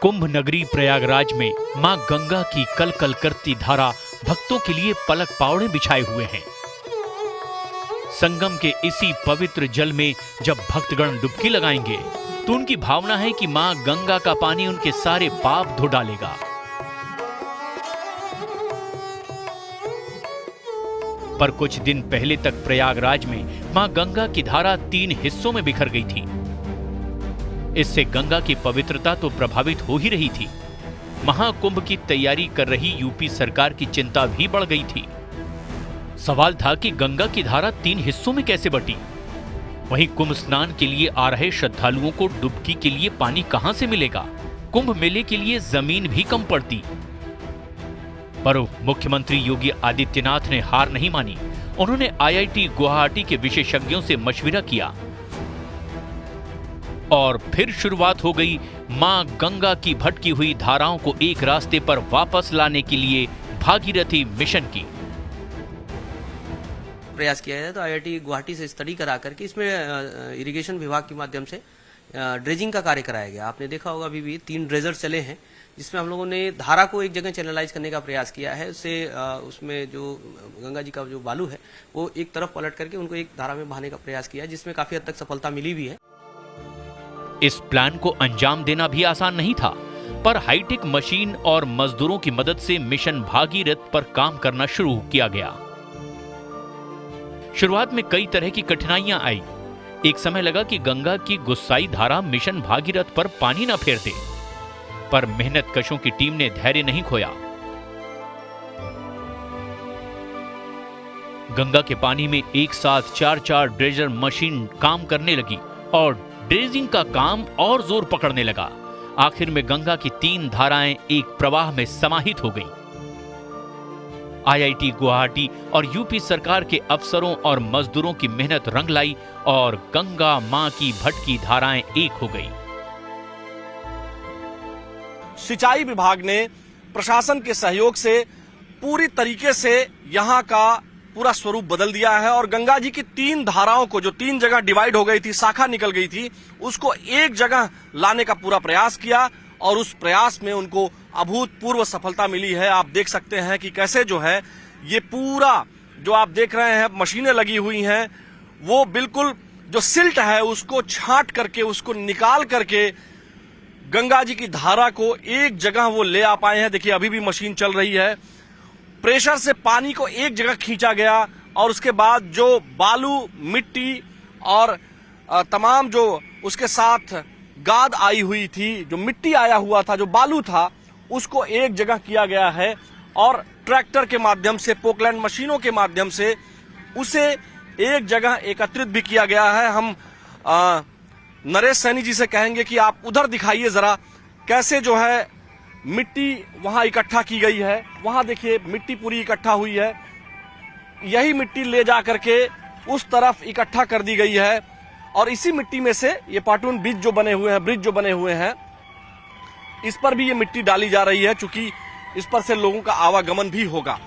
कुंभ नगरी प्रयागराज में मां गंगा की कल कल करती धारा भक्तों के लिए पलक पावड़े बिछाए हुए हैं। संगम के इसी पवित्र जल में जब भक्तगण डुबकी लगाएंगे तो उनकी भावना है कि मां गंगा का पानी उनके सारे पाप धो डालेगा। पर कुछ दिन पहले तक प्रयागराज में मां गंगा की धारा 3 हिस्सों में बिखर गई थी। इससे गंगा की पवित्रता तो प्रभावित हो ही रही थी, महाकुंभ की तैयारी कर रही यूपी सरकार की चिंता भी बढ़ गई थी। सवाल था कि गंगा की धारा 3 हिस्सों में कैसे बटी। वहीं कुंभ स्नान के लिए आ रहे श्रद्धालुओं को डुबकी के लिए पानी कहां से मिलेगा। कुंभ मेले के लिए जमीन भी कम पड़ती। पर मुख्यमंत्री योगी आदित्यनाथ ने हार नहीं मानी। उन्होंने IIT गुवाहाटी के विशेषज्ञों से मशविरा किया और फिर शुरुआत हो गई मां गंगा की भटकी हुई धाराओं को एक रास्ते पर वापस लाने के लिए भागीरथी मिशन की। प्रयास किया है तो IIT गुवाहाटी से स्टडी करा करके इसमें इरिगेशन विभाग के माध्यम से ड्रेजिंग का कार्य कराया गया। आपने देखा होगा अभी भी 3 ड्रेजर चले हैं जिसमें हम लोगों ने धारा को एक जगह चैनलाइज करने का प्रयास किया है। उससे उसमें जो गंगा जी का जो बालू है वो एक तरफ पलट करके उनको एक धारा में बहाने का प्रयास किया, जिसमें काफी हद तक सफलता मिली भी है। इस प्लान को अंजाम देना भी आसान नहीं था, पर हाईटेक मशीन और मजदूरों की मदद से मिशन भागीरथ पर काम करना शुरू किया गया। शुरुआत में कई तरह की कठिनाइयां आई। एक समय लगा कि गंगा की गुस्साई धारा मिशन भागीरथ पर पानी न फेर दे, पर मेहनतकशों की टीम ने धैर्य नहीं खोया। गंगा के पानी में एक साथ 4-4 ड्रेजर मशीन काम करने लगी और ड्रेजिंग का काम और जोर पकड़ने लगा। आखिर में गंगा की 3 धाराएं एक प्रवाह में समाहित हो गईं। IIT गुवाहाटी और यूपी सरकार के अफसरों और मजदूरों की मेहनत रंग लाई और गंगा मां की भटकी धाराएं एक हो गई। सिंचाई विभाग ने प्रशासन के सहयोग से पूरी तरीके से यहां का पूरा स्वरूप बदल दिया है और गंगा जी की 3 धाराओं को, जो 3 जगह डिवाइड हो गई थी, शाखा निकल गई थी, उसको एक जगह लाने का पूरा प्रयास किया और उस प्रयास में उनको अभूतपूर्व सफलता मिली है। आप देख सकते हैं कि कैसे जो है ये पूरा जो आप देख रहे हैं मशीनें लगी हुई हैं, वो बिल्कुल जो सिल्ट है उसको छांट करके, उसको निकाल करके गंगा जी की धारा को एक जगह वो ले आ पाए हैं। देखिए अभी भी मशीन चल रही है। प्रेशर से पानी को एक जगह खींचा गया और उसके बाद जो बालू, मिट्टी और तमाम जो उसके साथ गाद आई हुई थी, जो मिट्टी आया हुआ था, जो बालू था, उसको एक जगह किया गया है और ट्रैक्टर के माध्यम से, पोकलैंड मशीनों के माध्यम से उसे एक जगह एकत्रित भी किया गया है। हम नरेश सैनी जी से कहेंगे कि आप उधर दिखाइए जरा कैसे जो है मिट्टी वहां इकट्ठा की गई है। वहां देखिए मिट्टी पूरी इकट्ठा हुई है। यही मिट्टी ले जा करके उस तरफ इकट्ठा कर दी गई है और इसी मिट्टी में से ये पाटून ब्रिज जो बने हुए हैं, इस पर भी ये मिट्टी डाली जा रही है, चूंकि इस पर से लोगों का आवागमन भी होगा।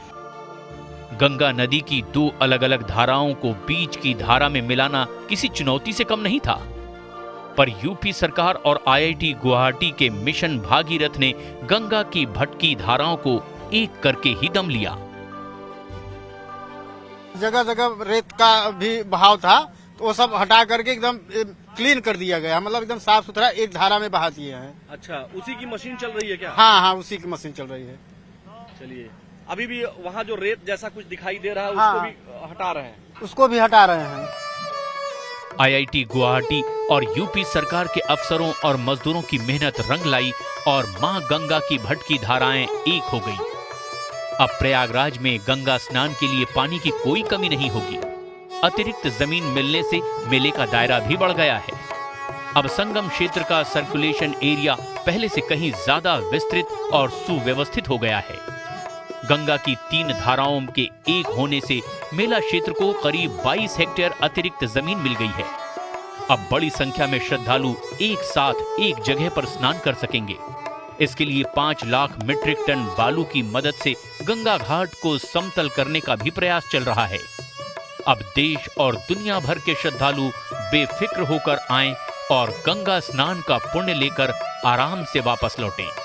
गंगा नदी की 2 अलग अलग धाराओं को बीच की धारा में मिलाना किसी चुनौती से कम नहीं था, पर यूपी सरकार और IIT गुवाहाटी के मिशन भागीरथ ने गंगा की भटकी धाराओं को एक करके ही दम लिया। जगह जगह रेत का भी बहाव था तो वो सब हटा करके एकदम क्लीन कर दिया गया, मतलब एकदम साफ सुथरा एक धारा में बहा दिए हैं। अच्छा, उसी की मशीन चल रही है क्या? हाँ, उसी की मशीन चल रही है। चलिए, अभी भी वहाँ जो रेत जैसा कुछ दिखाई दे रहा है, हाँ, उसको भी हटा रहे हैं। उसको भी हटा रहे हैं। IIT गुवाहाटी और यूपी सरकार के अफसरों और मजदूरों की मेहनत रंग लाई और मां गंगा की भटकी धाराएं एक हो गईं। अब प्रयागराज में गंगा स्नान के लिए पानी की कोई कमी नहीं होगी। अतिरिक्त जमीन मिलने से मेले का दायरा भी बढ़ गया है। अब संगम क्षेत्र का सर्कुलेशन एरिया पहले से कहीं ज्यादा विस्तृत और सुव्यवस्थित हो गया है। गंगा की 3 धाराओं के एक होने से मेला क्षेत्र को करीब 22 हेक्टेयर अतिरिक्त जमीन मिल गई है। अब बड़ी संख्या में श्रद्धालु एक साथ एक जगह पर स्नान कर सकेंगे। इसके लिए 5 लाख मीट्रिक टन बालू की मदद से गंगा घाट को समतल करने का भी प्रयास चल रहा है। अब देश और दुनिया भर के श्रद्धालु बेफिक्र होकर आएं और गंगा स्नान का पुण्य लेकर आराम से वापस लौटें।